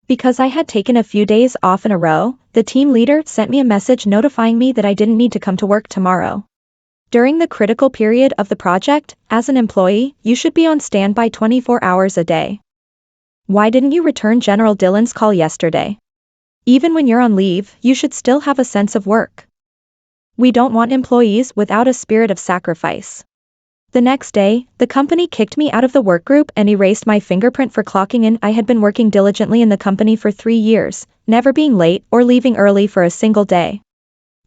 Because I had taken a few days off in a row, the team leader sent me a message notifying me that I didn't need to come to work tomorrow. During the critical period of the project, as an employee, you should be on standby 24 hours a day. Why didn't you return General Dillon's call yesterday? Even when you're on leave, you should still have a sense of work. We don't want employees without a spirit of sacrifice. The next day, the company kicked me out of the work group and erased my fingerprint for clocking in. I had been working diligently in the company for 3 years, never being late or leaving early for a single day.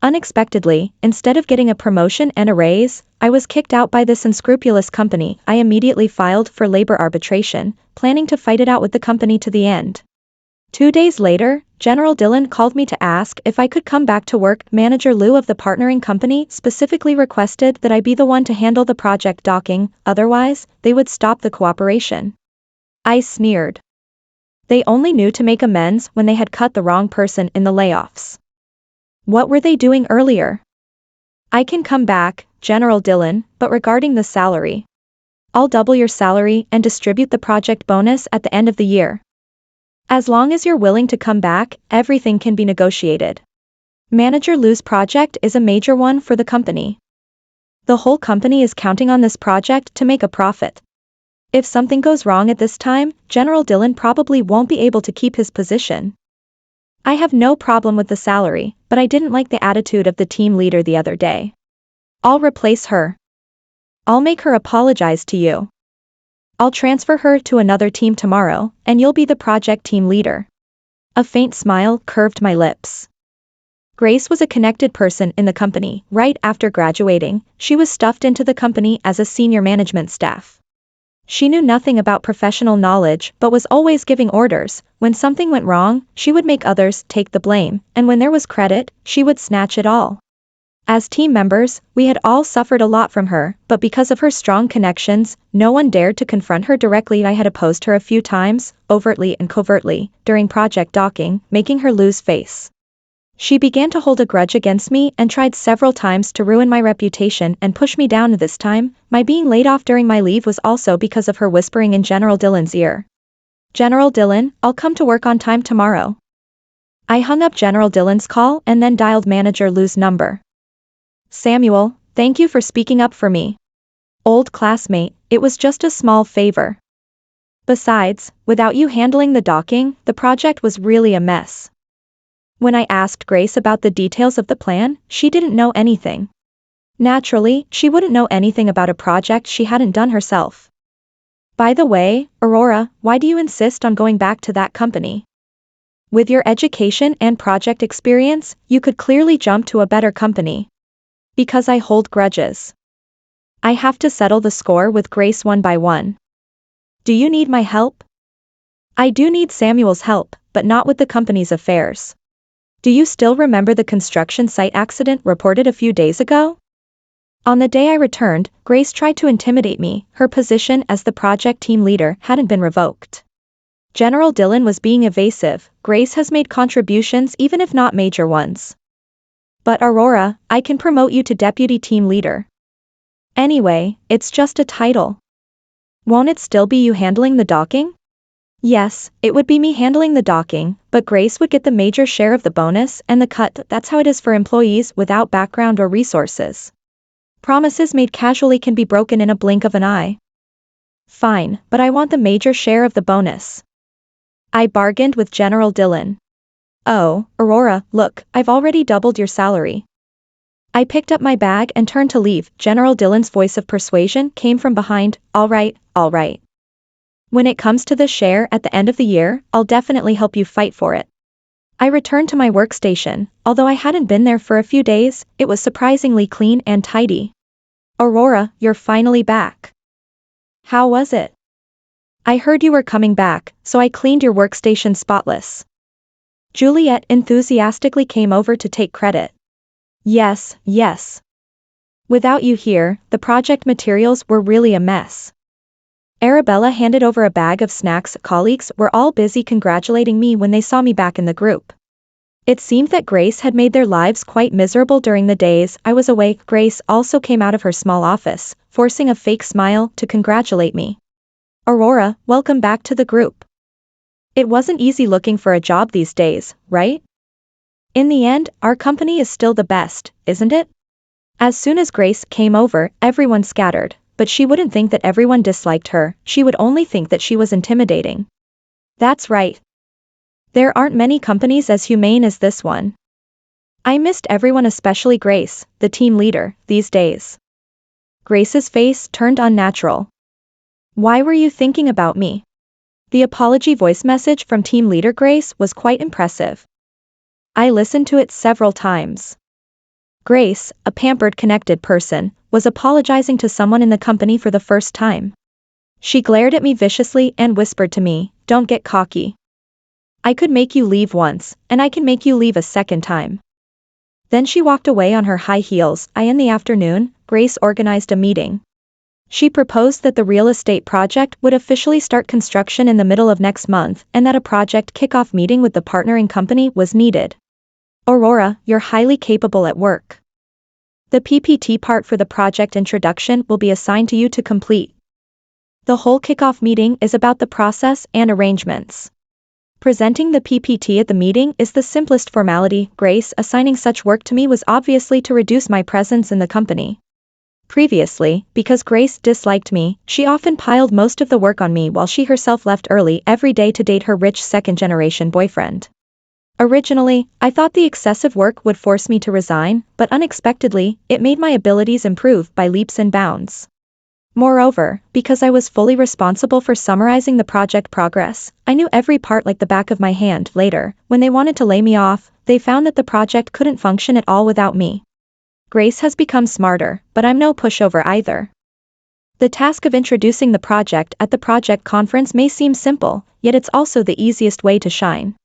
Unexpectedly, instead of getting a promotion and a raise, I was kicked out by this unscrupulous company. I immediately filed for labor arbitration, planning to fight it out with the company to the end. 2 days later, General Dillon called me to ask if I could come back to work. Manager Lou of the partnering company specifically requested that I be the one to handle the project docking, otherwise, they would stop the cooperation. I sneered. They only knew to make amends when they had cut the wrong person in the layoffs. What were they doing earlier? I can come back, General Dillon, but regarding the salary. I'll double your salary and distribute the project bonus at the end of the year. As long as you're willing to come back, everything can be negotiated. Manager Lou's project is a major one for the company. The whole company is counting on this project to make a profit. If something goes wrong at this time, General Dillon probably won't be able to keep his position. I have no problem with the salary, but I didn't like the attitude of the team leader the other day. I'll replace her. I'll make her apologize to you. I'll transfer her to another team tomorrow, and you'll be the project team leader. A faint smile curved my lips. Grace was a connected person in the company. Right after graduating, she was stuffed into the company as a senior management staff. She knew nothing about professional knowledge but was always giving orders. When something went wrong, she would make others take the blame, and when there was credit, she would snatch it all. As team members, we had all suffered a lot from her, but because of her strong connections, no one dared to confront her directly. I had opposed her a few times, overtly and covertly, during project docking, making her lose face. She began to hold a grudge against me and tried several times to ruin my reputation and push me down. This time, my being laid off during my leave was also because of her whispering in General Dillon's ear. General Dillon, I'll come to work on time tomorrow. I hung up General Dillon's call and then dialed Manager Lou's number. Samuel, thank you for speaking up for me. Old classmate, it was just a small favor. Besides, without you handling the docking, the project was really a mess. When I asked Grace about the details of the plan, she didn't know anything. Naturally, she wouldn't know anything about a project she hadn't done herself. By the way, Aurora, why do you insist on going back to that company? With your education and project experience, you could clearly jump to a better company. Because I hold grudges. I have to settle the score with Grace one by one. Do you need my help? I do need Samuel's help, but not with the company's affairs. Do you still remember the construction site accident reported a few days ago? On the day I returned, Grace tried to intimidate me. Her position as the project team leader hadn't been revoked. General Dillon was being evasive. Grace has made contributions even if not major ones. But Aurora, I can promote you to deputy team leader. Anyway, it's just a title. Won't it still be you handling the docking? Yes, it would be me handling the docking, but Grace would get the major share of the bonus and the cut. That's how it is for employees without background or resources. Promises made casually can be broken in a blink of an eye. Fine, but I want the major share of the bonus. I bargained with General Dillon. Oh, Aurora, look, I've already doubled your salary. I picked up my bag and turned to leave. General Dillon's voice of persuasion came from behind. All right, all right. When it comes to the share at the end of the year, I'll definitely help you fight for it. I returned to my workstation. Although I hadn't been there for a few days, it was surprisingly clean and tidy. Aurora, you're finally back. How was it? I heard you were coming back, so I cleaned your workstation spotless. Juliet enthusiastically came over to take credit. Yes, yes. Without you here, the project materials were really a mess. Arabella handed over a bag of snacks. Colleagues were all busy congratulating me when they saw me back in the group. It seemed that Grace had made their lives quite miserable during the days I was away. Grace also came out of her small office, forcing a fake smile to congratulate me. Aurora, welcome back to the group. It wasn't easy looking for a job these days, right? In the end, our company is still the best, isn't it? As soon as Grace came over, everyone scattered, but she wouldn't think that everyone disliked her, she would only think that she was intimidating. That's right. There aren't many companies as humane as this one. I missed everyone, especially Grace, the team leader, these days. Grace's face turned unnatural. Why were you thinking about me? The apology voice message from team leader Grace was quite impressive. I listened to it several times. Grace, a pampered connected person, was apologizing to someone in the company for the first time. She glared at me viciously and whispered to me, "Don't get cocky. I could make you leave once, and I can make you leave a second time." Then she walked away on her high heels. In the afternoon, Grace organized a meeting. She proposed that the real estate project would officially start construction in the middle of next month and that a project kickoff meeting with the partnering company was needed. Aurora, you're highly capable at work. The PPT part for the project introduction will be assigned to you to complete. The whole kickoff meeting is about the process and arrangements. Presenting the PPT at the meeting is the simplest formality. Grace assigning such work to me was obviously to reduce my presence in the company. Previously, because Grace disliked me, she often piled most of the work on me while she herself left early every day to date her rich second-generation boyfriend. Originally, I thought the excessive work would force me to resign, but unexpectedly, it made my abilities improve by leaps and bounds. Moreover, because I was fully responsible for summarizing the project progress, I knew every part like the back of my hand. Later, when they wanted to lay me off, they found that the project couldn't function at all without me. Grace has become smarter, but I'm no pushover either. The task of introducing the project at the project conference may seem simple, yet it's also the easiest way to shine.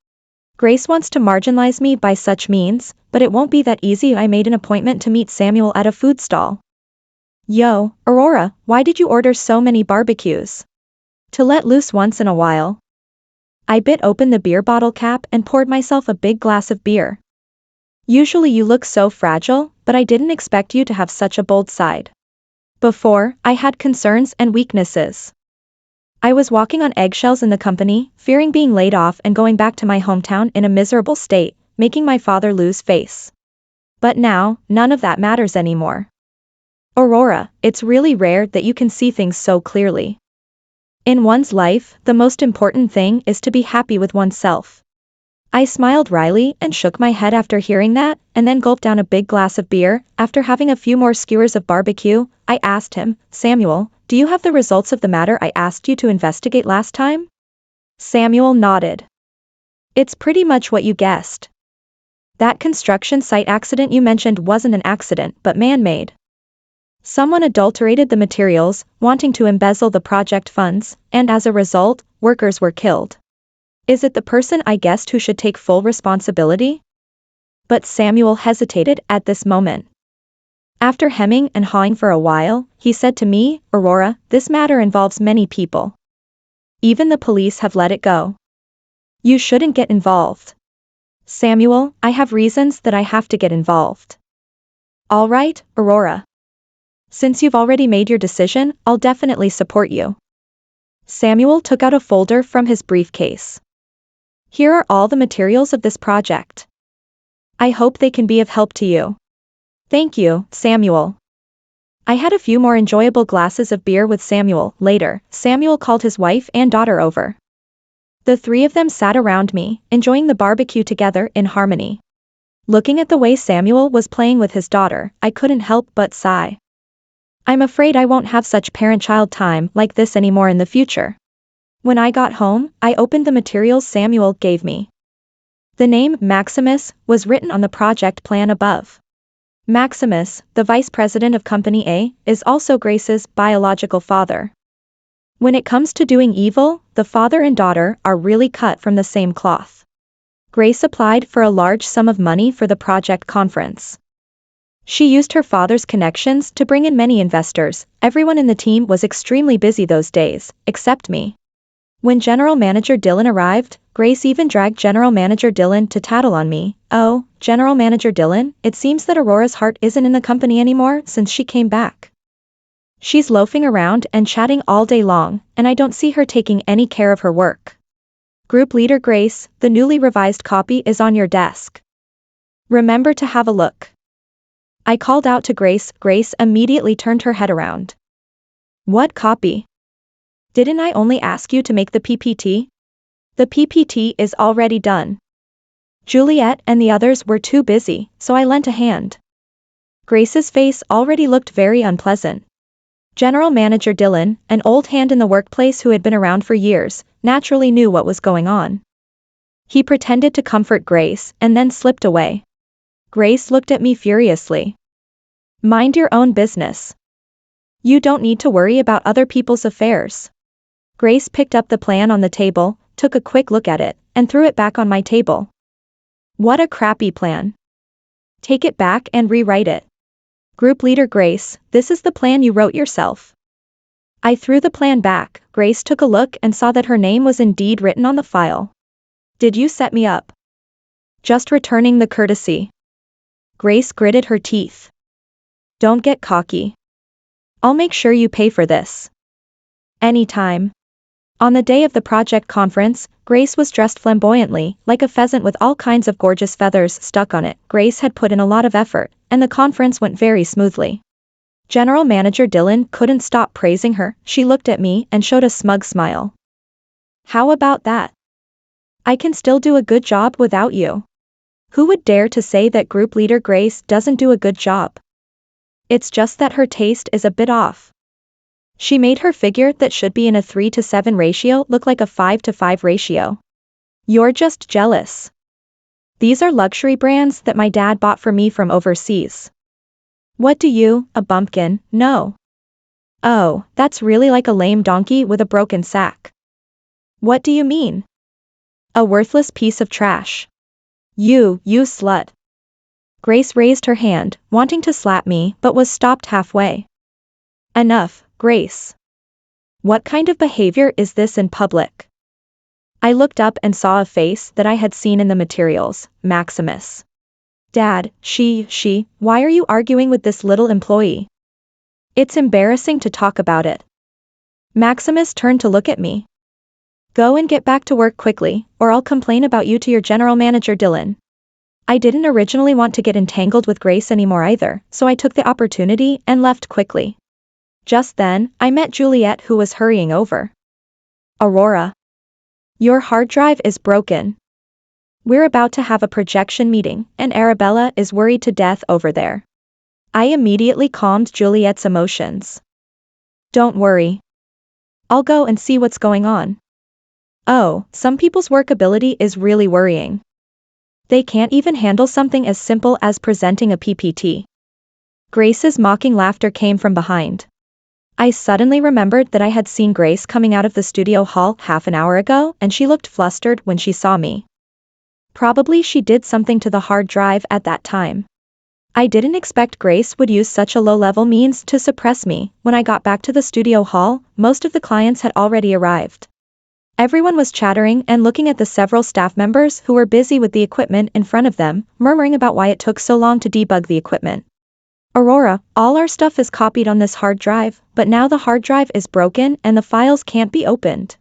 Grace wants to marginalize me by such means, but it won't be that easy. I made an appointment to meet Samuel at a food stall. Yo, Aurora, why did you order so many barbecues? To let loose once in a while. I bit open the beer bottle cap and poured myself a big glass of beer. Usually you look so fragile, but I didn't expect you to have such a bold side. Before, I had concerns and weaknesses. I was walking on eggshells in the company, fearing being laid off and going back to my hometown in a miserable state, making my father lose face. But now, none of that matters anymore. Aurora, it's really rare that you can see things so clearly. In one's life, the most important thing is to be happy with oneself. I smiled wryly and shook my head after hearing that, and then gulped down a big glass of beer. After having a few more skewers of barbecue, I asked him, "Samuel, do you have the results of the matter I asked you to investigate last time?" Samuel nodded. "It's pretty much what you guessed. That construction site accident you mentioned wasn't an accident but man-made. Someone adulterated the materials, wanting to embezzle the project funds, and as a result, workers were killed. Is it the person I guessed who should take full responsibility?" But Samuel hesitated at this moment. After hemming and hawing for a while, he said to me, "Aurora, this matter involves many people. Even the police have let it go. You shouldn't get involved." "Samuel, I have reasons that I have to get involved." "All right, Aurora. Since you've already made your decision, I'll definitely support you." Samuel took out a folder from his briefcase. "Here are all the materials of this project. I hope they can be of help to you." "Thank you, Samuel." I had a few more enjoyable glasses of beer with Samuel. Later, Samuel called his wife and daughter over. The three of them sat around me, enjoying the barbecue together in harmony. Looking at the way Samuel was playing with his daughter, I couldn't help but sigh. I'm afraid I won't have such parent-child time like this anymore in the future. When I got home, I opened the materials Samuel gave me. The name Maximus was written on the project plan above. Maximus, the vice president of Company A, is also Grace's biological father. When it comes to doing evil, the father and daughter are really cut from the same cloth. Grace applied for a large sum of money for the project conference. She used her father's connections to bring in many investors. Everyone in the team was extremely busy those days, except me. When General Manager Dylan arrived, Grace even dragged General Manager Dylan to tattle on me. "Oh, General Manager Dylan, it seems that Aurora's heart isn't in the company anymore since she came back. She's loafing around and chatting all day long, and I don't see her taking any care of her work." Group Leader Grace, the newly revised copy is on your desk. Remember to have a look. I called out to Grace. Grace immediately turned her head around. What copy? Didn't I only ask you to make the PPT? The PPT is already done. Juliet and the others were too busy, so I lent a hand. Grace's face already looked very unpleasant. General Manager Dylan, an old hand in the workplace who had been around for years, naturally knew what was going on. He pretended to comfort Grace and then slipped away. Grace looked at me furiously. Mind your own business. You don't need to worry about other people's affairs. Grace picked up the plan on the table, took a quick look at it, and threw it back on my table. What a crappy plan. Take it back and rewrite it. Group Leader Grace, this is the plan you wrote yourself. I threw the plan back. Grace took a look and saw that her name was indeed written on the file. Did you set me up? Just returning the courtesy. Grace gritted her teeth. Don't get cocky. I'll make sure you pay for this. Anytime. On the day of the project conference, Grace was dressed flamboyantly, like a pheasant with all kinds of gorgeous feathers stuck on it. Grace had put in a lot of effort, and the conference went very smoothly. General Manager Dylan couldn't stop praising her. She looked at me and showed a smug smile. How about that? I can still do a good job without you. Who would dare to say that Group Leader Grace doesn't do a good job? It's just that her taste is a bit off. She made her figure that should be in a 3-to-7 ratio look like a 5-to-5 ratio. You're just jealous. These are luxury brands that my dad bought for me from overseas. What do you, a bumpkin, know? Oh, that's really like a lame donkey with a broken sack. What do you mean? A worthless piece of trash. You slut. Grace raised her hand, wanting to slap me, but was stopped halfway. Enough, Grace. What kind of behavior is this in public? I looked up and saw a face that I had seen in the materials, Maximus. Dad, why are you arguing with this little employee? It's embarrassing to talk about it. Maximus turned to look at me. Go and get back to work quickly, or I'll complain about you to your general manager Dylan. I didn't originally want to get entangled with Grace anymore either, so I took the opportunity and left quickly. Just then, I met Juliet, who was hurrying over. Aurora. Your hard drive is broken. We're about to have a projection meeting, and Arabella is worried to death over there. I immediately calmed Juliet's emotions. Don't worry. I'll go and see what's going on. Oh, some people's workability is really worrying. They can't even handle something as simple as presenting a PPT. Grace's mocking laughter came from behind. I suddenly remembered that I had seen Grace coming out of the studio hall half an hour ago, and she looked flustered when she saw me. Probably she did something to the hard drive at that time. I didn't expect Grace would use such a low-level means to suppress me. When I got back to the studio hall, most of the clients had already arrived. Everyone was chattering and looking at the several staff members who were busy with the equipment in front of them, murmuring about why it took so long to debug the equipment. Aurora, all our stuff is copied on this hard drive, but now the hard drive is broken and the files can't be opened.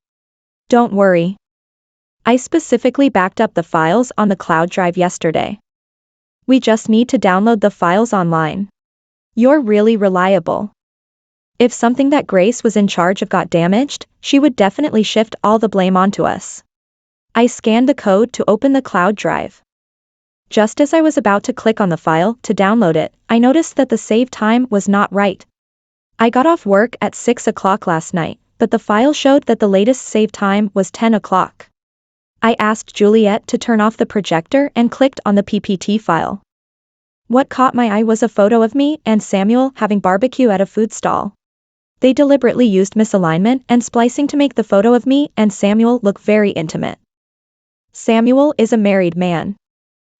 Don't worry. I specifically backed up the files on the cloud drive yesterday. We just need to download the files online. You're really reliable. If something that Grace was in charge of got damaged, she would definitely shift all the blame onto us. I scanned the code to open the cloud drive. Just as I was about to click on the file to download it, I noticed that the save time was not right. I got off work at 6 o'clock last night, but the file showed that the latest save time was 10 o'clock. I asked Juliet to turn off the projector and clicked on the PPT file. What caught my eye was a photo of me and Samuel having barbecue at a food stall. They deliberately used misalignment and splicing to make the photo of me and Samuel look very intimate. Samuel is a married man.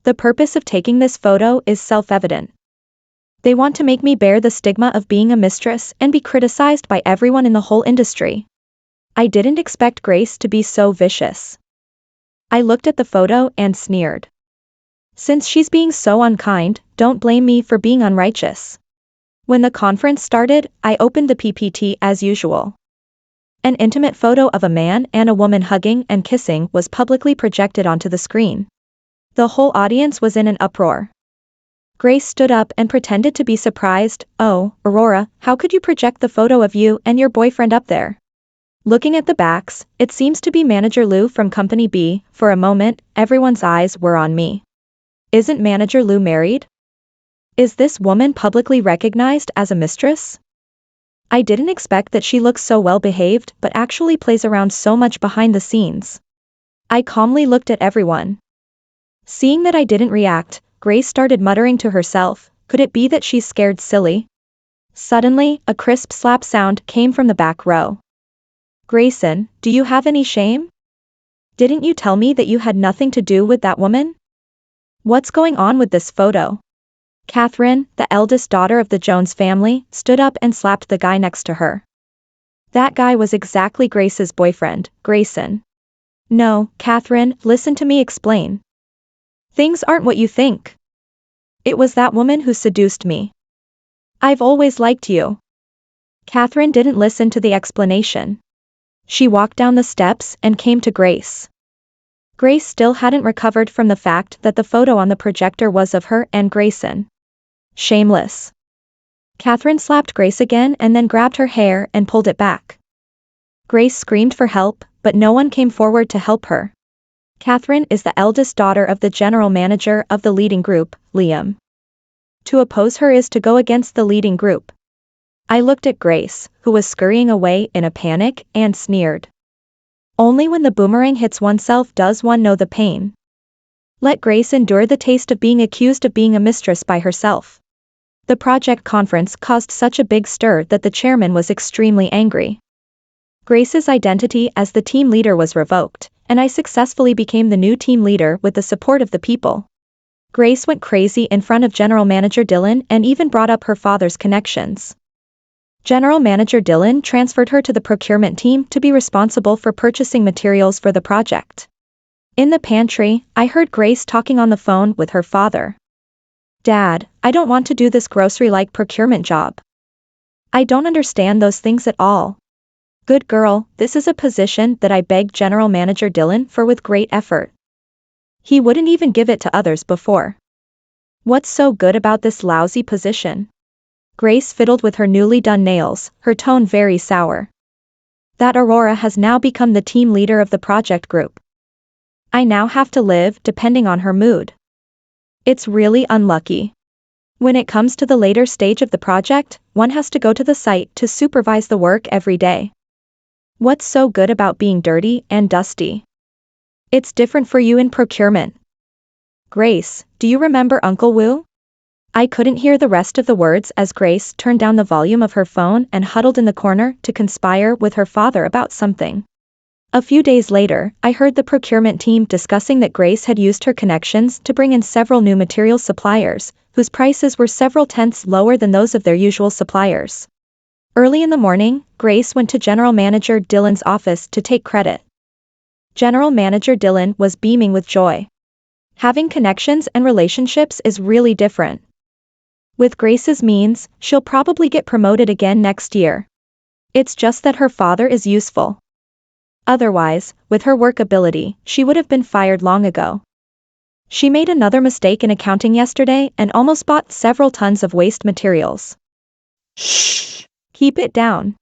The purpose of taking this photo is self-evident. They want to make me bear the stigma of being a mistress and be criticized by everyone in the whole industry. I didn't expect Grace to be so vicious. I looked at the photo and sneered. Since she's being so unkind, don't blame me for being unrighteous. When the conference started, I opened the PPT as usual. An intimate photo of a man and a woman hugging and kissing was publicly projected onto the screen. The whole audience was in an uproar. Grace stood up and pretended to be surprised. "Oh, Aurora, how could you project the photo of you and your boyfriend up there?" Looking at the backs, it seems to be Manager Lou from Company B. For a moment, everyone's eyes were on me. Isn't Manager Lou married? Is this woman publicly recognized as a mistress? I didn't expect that she looks so well behaved but actually plays around so much behind the scenes. I calmly looked at everyone. Seeing that I didn't react, Grace started muttering to herself, could it be that she's scared silly? Suddenly, a crisp slap sound came from the back row. "Grayson, do you have any shame? Didn't you tell me that you had nothing to do with that woman? What's going on with this photo?" Catherine, the eldest daughter of the Jones family, stood up and slapped the guy next to her. That guy was exactly Grace's boyfriend, Grayson. "No, Catherine, listen to me explain. Things aren't what you think. It was that woman who seduced me. I've always liked you." Catherine didn't listen to the explanation. She walked down the steps and came to Grace. Grace still hadn't recovered from the fact that the photo on the projector was of her and Grayson. Shameless. Catherine slapped Grace again and then grabbed her hair and pulled it back. Grace screamed for help, but no one came forward to help her. Catherine is the eldest daughter of the general manager of the leading group, Liam. To oppose her is to go against the leading group. I looked at Grace, who was scurrying away in a panic, and sneered. Only when the boomerang hits oneself does one know the pain. Let Grace endure the taste of being accused of being a mistress by herself. The project conference caused such a big stir that the chairman was extremely angry. Grace's identity as the team leader was revoked, and I successfully became the new team leader with the support of the people. Grace went crazy in front of General Manager Dylan and even brought up her father's connections. General Manager Dylan transferred her to the procurement team to be responsible for purchasing materials for the project. In the pantry, I heard Grace talking on the phone with her father. "Dad, I don't want to do this grocery-like procurement job. I don't understand those things at all." "Good girl, this is a position that I begged General Manager Dylan for with great effort. He wouldn't even give it to others before. What's so good about this lousy position?" Grace fiddled with her newly done nails, her tone very sour. "That Aurora has now become the team leader of the project group. I now have to live depending on her mood. It's really unlucky. When it comes to the later stage of the project, one has to go to the site to supervise the work every day. What's so good about being dirty and dusty? It's different for you in procurement. Grace, do you remember Uncle Wu?" I couldn't hear the rest of the words as Grace turned down the volume of her phone and huddled in the corner to conspire with her father about something. A few days later, I heard the procurement team discussing that Grace had used her connections to bring in several new material suppliers, whose prices were several tenths lower than those of their usual suppliers. Early in the morning, Grace went to General Manager Dylan's office to take credit. General Manager Dylan was beaming with joy. Having connections and relationships is really different. With Grace's means, she'll probably get promoted again next year. It's just that her father is useful. Otherwise, with her work ability, she would have been fired long ago. She made another mistake in accounting yesterday and almost bought several tons of waste materials. Shh! Keep it down.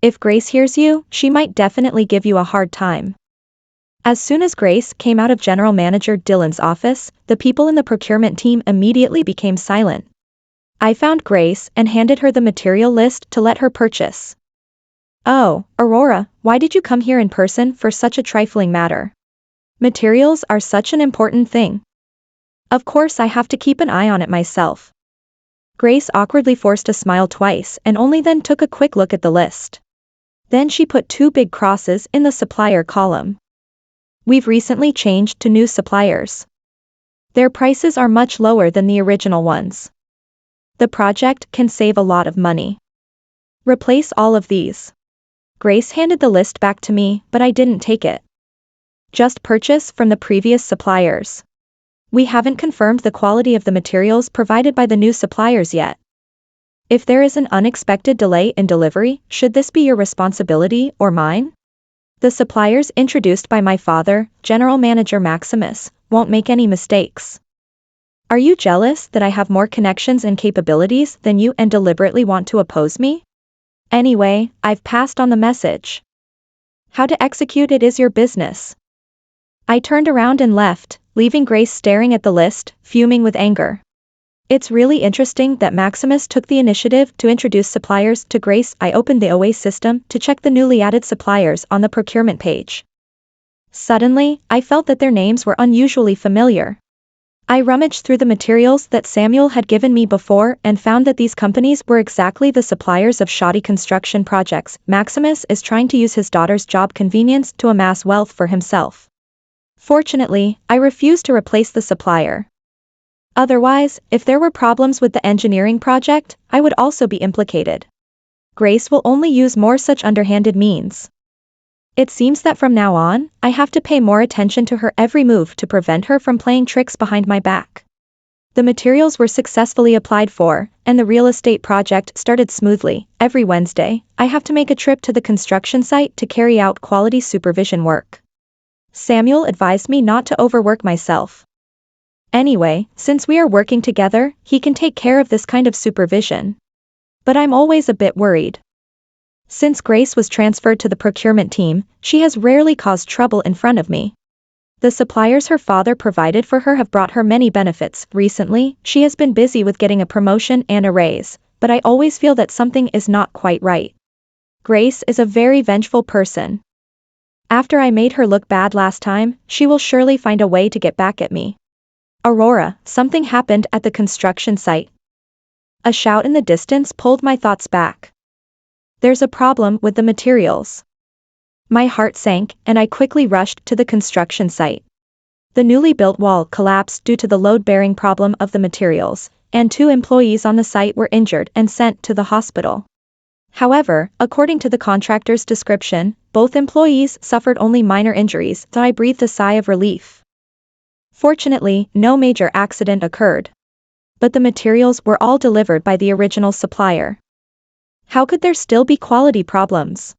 If Grace hears you, she might definitely give you a hard time. As soon as Grace came out of General Manager Dylan's office, the people in the procurement team immediately became silent. I found Grace and handed her the material list to let her purchase. "Oh, Aurora, why did you come here in person for such a trifling matter? Materials are such an important thing." "Of course I have to keep an eye on it myself." Grace awkwardly forced a smile twice and only then took a quick look at the list. Then she put 2 big crosses in the supplier column. "We've recently changed to new suppliers. Their prices are much lower than the original ones. The project can save a lot of money. Replace all of these." Grace handed the list back to me, but I didn't take it. "Just purchase from the previous suppliers. We haven't confirmed the quality of the materials provided by the new suppliers yet." If there is an unexpected delay in delivery, should this be your responsibility or mine? The suppliers introduced by my father, General Manager Maximus, won't make any mistakes. Are you jealous that I have more connections and capabilities than you and deliberately want to oppose me? Anyway, I've passed on the message. How to execute it is your business. I turned around and left, leaving Grace staring at the list, fuming with anger. It's really interesting that Maximus took the initiative to introduce suppliers to Grace. I opened the OA system to check the newly added suppliers on the procurement page. Suddenly, I felt that their names were unusually familiar. I rummaged through the materials that Samuel had given me before and found that these companies were exactly the suppliers of shoddy construction projects. Maximus is trying to use his daughter's job convenience to amass wealth for himself. Fortunately, I refused to replace the supplier. Otherwise, if there were problems with the engineering project, I would also be implicated. Grace will only use more such underhanded means. It seems that from now on, I have to pay more attention to her every move to prevent her from playing tricks behind my back. The materials were successfully applied for, and the real estate project started smoothly. Every Wednesday, I have to make a trip to the construction site to carry out quality supervision work. Samuel advised me not to overwork myself. Anyway, since we are working together, he can take care of this kind of supervision. But I'm always a bit worried. Since Grace was transferred to the procurement team, she has rarely caused trouble in front of me. The suppliers her father provided for her have brought her many benefits. Recently, she has been busy with getting a promotion and a raise, but I always feel that something is not quite right. Grace is a very vengeful person. After I made her look bad last time, she will surely find a way to get back at me. Aurora, something happened at the construction site. A shout in the distance pulled my thoughts back. There's a problem with the materials. My heart sank, and I quickly rushed to the construction site. The newly built wall collapsed due to the load-bearing problem of the materials, and 2 employees on the site were injured and sent to the hospital. However, according to the contractor's description, both employees suffered only minor injuries, so I breathed a sigh of relief. Fortunately, no major accident occurred. But the materials were all delivered by the original supplier. How could there still be quality problems?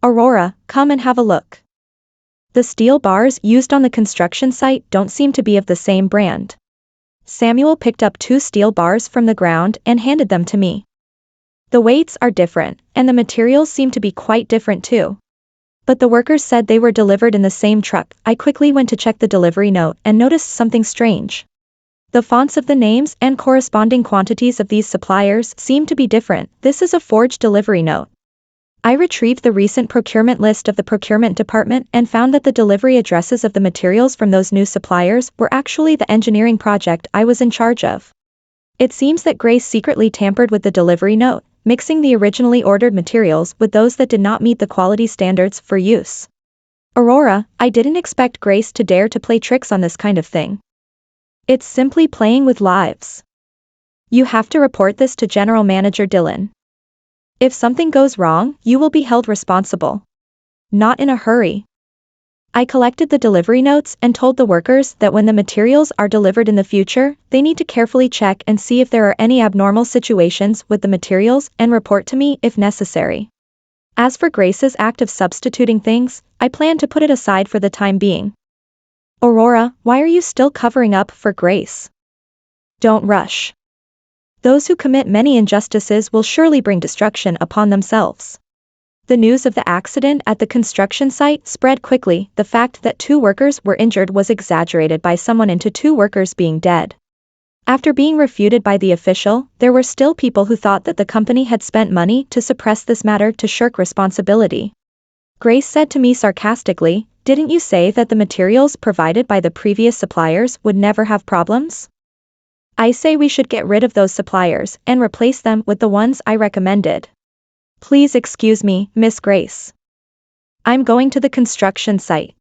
Aurora, come and have a look. The steel bars used on the construction site don't seem to be of the same brand. Samuel picked up 2 steel bars from the ground and handed them to me. The weights are different, and the materials seem to be quite different too. But the workers said they were delivered in the same truck. I quickly went to check the delivery note and noticed something strange. The fonts of the names and corresponding quantities of these suppliers seem to be different. This is a forged delivery note. I retrieved the recent procurement list of the procurement department and found that the delivery addresses of the materials from those new suppliers were actually the engineering project I was in charge of. It seems that Grace secretly tampered with the delivery note, mixing the originally ordered materials with those that did not meet the quality standards for use. Aurora, I didn't expect Grace to dare to play tricks on this kind of thing. It's simply playing with lives. You have to report this to General Manager Dillon. If something goes wrong, you will be held responsible. Not in a hurry. I collected the delivery notes and told the workers that when the materials are delivered in the future, they need to carefully check and see if there are any abnormal situations with the materials and report to me if necessary. As for Grace's act of substituting things, I plan to put it aside for the time being. Aurora, why are you still covering up for Grace? Don't rush. Those who commit many injustices will surely bring destruction upon themselves. The news of the accident at the construction site spread quickly. The fact that 2 workers were injured was exaggerated by someone into 2 workers being dead. After being refuted by the official, there were still people who thought that the company had spent money to suppress this matter to shirk responsibility. Grace said to me sarcastically, "Didn't you say that the materials provided by the previous suppliers would never have problems?" I say we should get rid of those suppliers and replace them with the ones I recommended. Please excuse me, Miss Grace. I'm going to the construction site.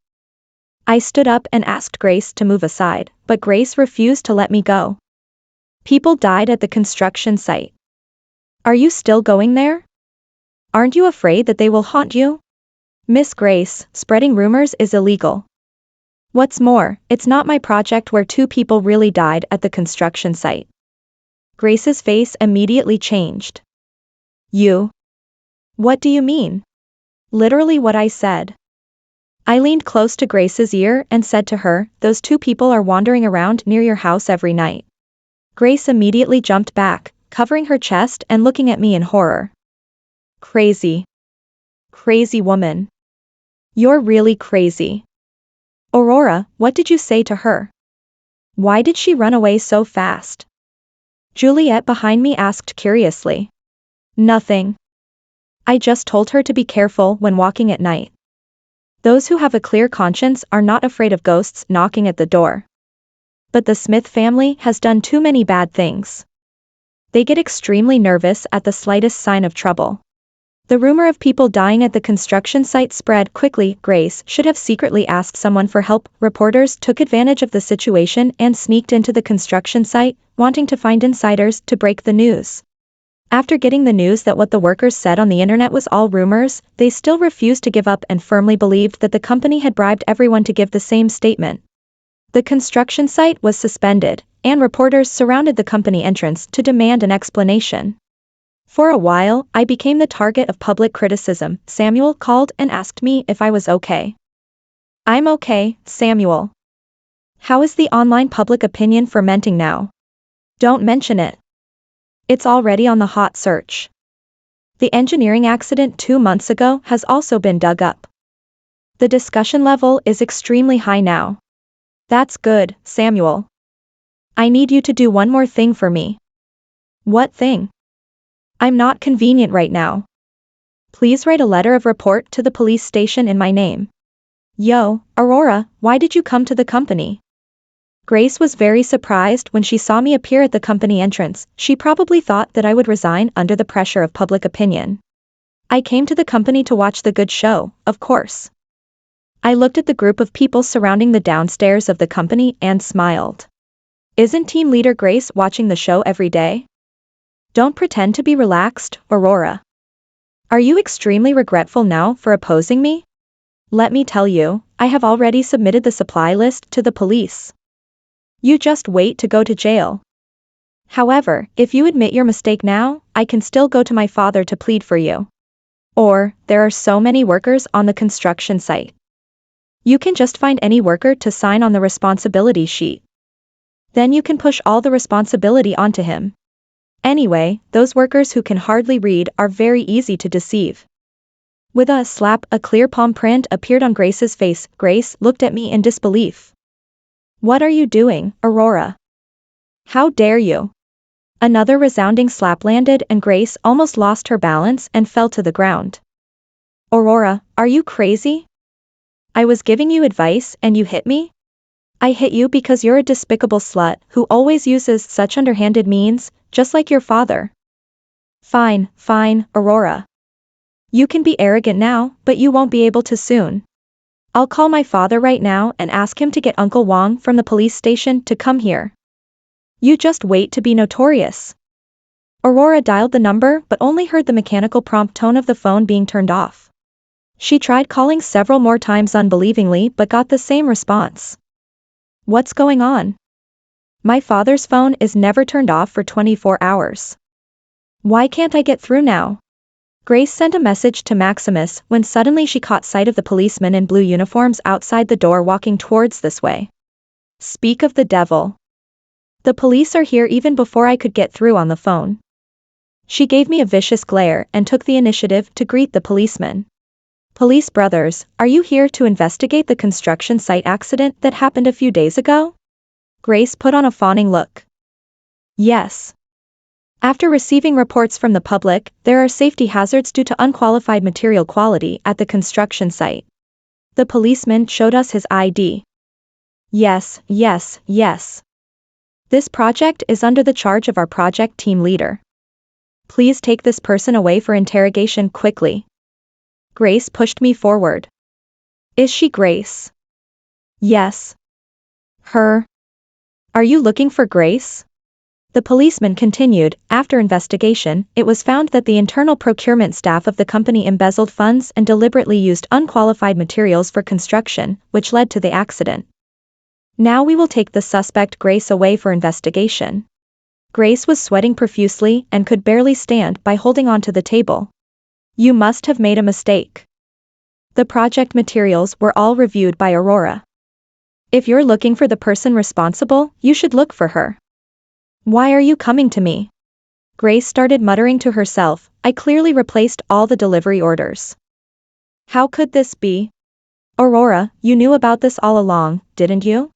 I stood up and asked Grace to move aside, but Grace refused to let me go. People died at the construction site. Are you still going there? Aren't you afraid that they will haunt you? Miss Grace, spreading rumors is illegal. What's more, it's not my project where 2 people really died at the construction site. Grace's face immediately changed. You? What do you mean? Literally what I said. I leaned close to Grace's ear and said to her, those two people are wandering around near your house every night. Grace immediately jumped back, covering her chest and looking at me in horror. Crazy. Crazy woman. You're really crazy. Aurora, what did you say to her? Why did she run away so fast? Juliet behind me asked curiously. Nothing. I just told her to be careful when walking at night. Those who have a clear conscience are not afraid of ghosts knocking at the door. But the Smith family has done too many bad things. They get extremely nervous at the slightest sign of trouble. The rumor of people dying at the construction site spread quickly. Grace should have secretly asked someone for help. Reporters took advantage of the situation and sneaked into the construction site, wanting to find insiders to break the news. After getting the news that what the workers said on the internet was all rumors, they still refused to give up and firmly believed that the company had bribed everyone to give the same statement. The construction site was suspended, and reporters surrounded the company entrance to demand an explanation. For a while, I became the target of public criticism. Samuel called and asked me if I was okay. I'm okay, Samuel. How is the online public opinion fermenting now? Don't mention it. It's already on the hot search. The engineering accident 2 months ago has also been dug up. The discussion level is extremely high now. That's good, Samuel. I need you to do one more thing for me. What thing? I'm not convenient right now. Please write a letter of report to the police station in my name. Yo, Aurora, why did you come to the company? Grace was very surprised when she saw me appear at the company entrance. She probably thought that I would resign under the pressure of public opinion. I came to the company to watch the good show, of course. I looked at the group of people surrounding the downstairs of the company and smiled. Isn't team leader Grace watching the show every day? Don't pretend to be relaxed, Aurora. Are you extremely regretful now for opposing me? Let me tell you, I have already submitted the supply list to the police. You just wait to go to jail. However, if you admit your mistake now, I can still go to my father to plead for you. Or, there are so many workers on the construction site. You can just find any worker to sign on the responsibility sheet. Then you can push all the responsibility onto him. Anyway, those workers who can hardly read are very easy to deceive. With a slap, a clear palm print appeared on Grace's face. Grace looked at me in disbelief. What are you doing, Aurora? How dare you? Another resounding slap landed and Grace almost lost her balance and fell to the ground. Aurora, are you crazy? I was giving you advice and you hit me? I hit you because you're a despicable slut who always uses such underhanded means, just like your father. Fine, Aurora. You can be arrogant now, but you won't be able to soon. I'll call my father right now and ask him to get Uncle Wong from the police station to come here. You just wait to be notorious. Aurora dialed the number but only heard the mechanical prompt tone of the phone being turned off. She tried calling several more times unbelievingly but got the same response. What's going on? My father's phone is never turned off for 24 hours. Why can't I get through now? Grace sent a message to Maximus when suddenly she caught sight of the policemen in blue uniforms outside the door walking towards this way. Speak of the devil. The police are here even before I could get through on the phone. She gave me a vicious glare and took the initiative to greet the policemen. Police brothers, are you here to investigate the construction site accident that happened a few days ago? Grace put on a fawning look. Yes. After receiving reports from the public, there are safety hazards due to unqualified material quality at the construction site. The policeman showed us his ID. Yes. This project is under the charge of our project team leader. Please take this person away for interrogation quickly. Grace pushed me forward. Is she Grace? Yes. Her. Are you looking for Grace? The policeman continued. After investigation, it was found that the internal procurement staff of the company embezzled funds and deliberately used unqualified materials for construction, which led to the accident. Now we will take the suspect Grace away for investigation. Grace was sweating profusely and could barely stand by holding onto the table. You must have made a mistake. The project materials were all reviewed by Aurora. If you're looking for the person responsible, you should look for her. Why are you coming to me? Grace started muttering to herself, I clearly replaced all the delivery orders. How could this be? Aurora, you knew about this all along, didn't you?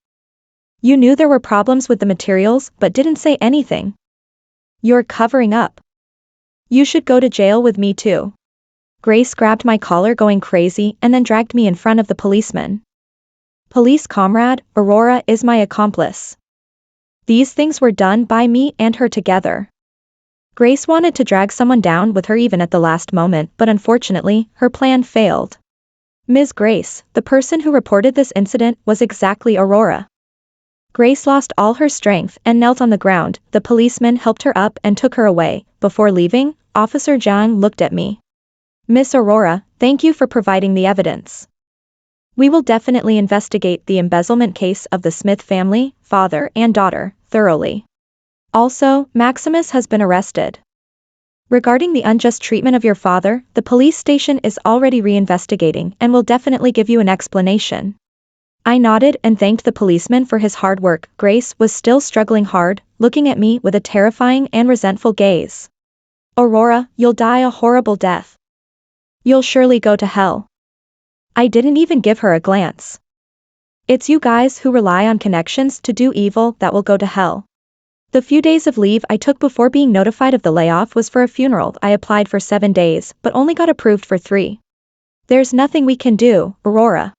You knew there were problems with the materials but didn't say anything. You're covering up. You should go to jail with me too. Grace grabbed my collar going crazy and then dragged me in front of the policeman. Police comrade, Aurora is my accomplice. These things were done by me and her together. Grace wanted to drag someone down with her even at the last moment, but unfortunately, her plan failed. Ms. Grace, the person who reported this incident was exactly Aurora. Grace lost all her strength and knelt on the ground. The policeman helped her up and took her away. Before leaving, Officer Zhang looked at me. Miss Aurora, thank you for providing the evidence. We will definitely investigate the embezzlement case of the Smith family, father and daughter, thoroughly. Also, Maximus has been arrested. Regarding the unjust treatment of your father, the police station is already reinvestigating and will definitely give you an explanation. I nodded and thanked the policeman for his hard work. Grace was still struggling hard, looking at me with a terrifying and resentful gaze. Aurora, you'll die a horrible death. You'll surely go to hell. I didn't even give her a glance. It's you guys who rely on connections to do evil that will go to hell. The few days of leave I took before being notified of the layoff was for a funeral. I applied for 7 days, but only got approved for 3. There's nothing we can do, Aurora.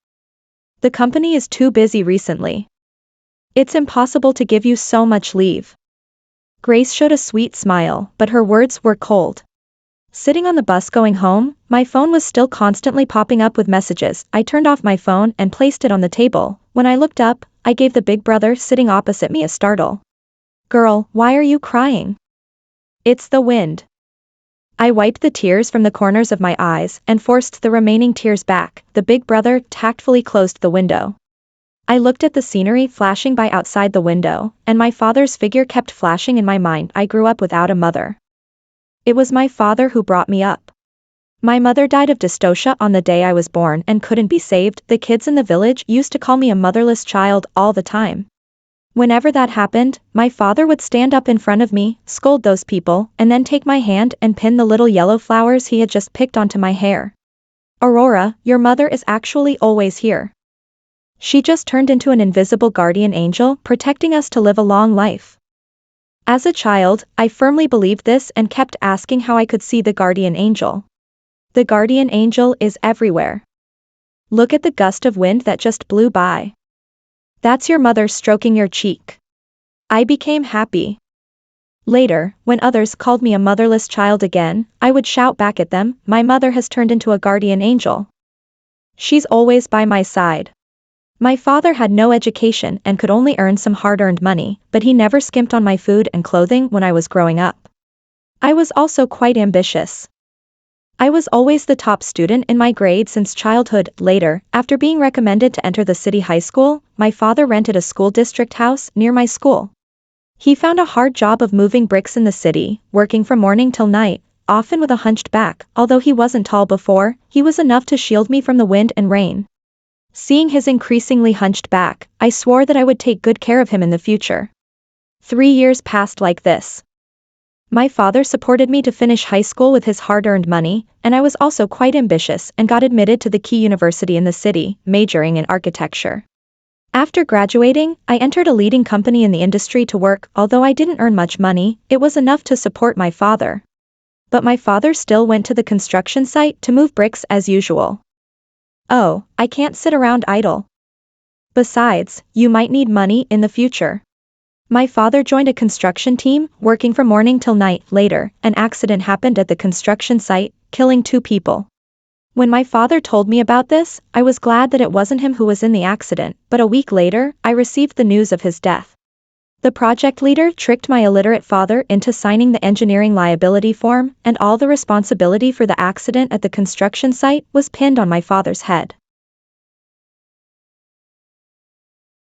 The company is too busy recently. It's impossible to give you so much leave. Grace showed a sweet smile, but her words were cold. Sitting on the bus going home, my phone was still constantly popping up with messages. I turned off my phone and placed it on the table. When I looked up, I gave the big brother sitting opposite me a startle. Girl, why are you crying? It's the wind. I wiped the tears from the corners of my eyes and forced the remaining tears back. The big brother tactfully closed the window. I looked at the scenery flashing by outside the window, and my father's figure kept flashing in my mind. I grew up without a mother. It was my father who brought me up. My mother died of dystocia on the day I was born and couldn't be saved. The kids in the village used to call me a motherless child all the time. Whenever that happened, my father would stand up in front of me, scold those people, and then take my hand and pin the little yellow flowers he had just picked onto my hair. Aurora, your mother is actually always here. She just turned into an invisible guardian angel, protecting us to live a long life. As a child, I firmly believed this and kept asking how I could see the guardian angel. The guardian angel is everywhere. Look at the gust of wind that just blew by. That's your mother stroking your cheek. I became happy. Later, when others called me a motherless child again, I would shout back at them, my mother has turned into a guardian angel. She's always by my side. My father had no education and could only earn some hard-earned money, but he never skimped on my food and clothing when I was growing up. I was also quite ambitious. I was always the top student in my grade since childhood. Later, after being recommended to enter the city high school, my father rented a school district house near my school. He found a hard job of moving bricks in the city, working from morning till night, often with a hunched back. Although he wasn't tall before, he was enough to shield me from the wind and rain. Seeing his increasingly hunched back, I swore that I would take good care of him in the future. 3 years passed like this. My father supported me to finish high school with his hard-earned money, and I was also quite ambitious and got admitted to the key university in the city, majoring in architecture. After graduating, I entered a leading company in the industry to work. Although I didn't earn much money, it was enough to support my father. But my father still went to the construction site to move bricks as usual. Oh, I can't sit around idle. Besides, you might need money in the future. My father joined a construction team, working from morning till night. Later, an accident happened at the construction site, killing 2 people. When my father told me about this, I was glad that it wasn't him who was in the accident, but a week later, I received the news of his death. The project leader tricked my illiterate father into signing the engineering liability form, and all the responsibility for the accident at the construction site was pinned on my father's head.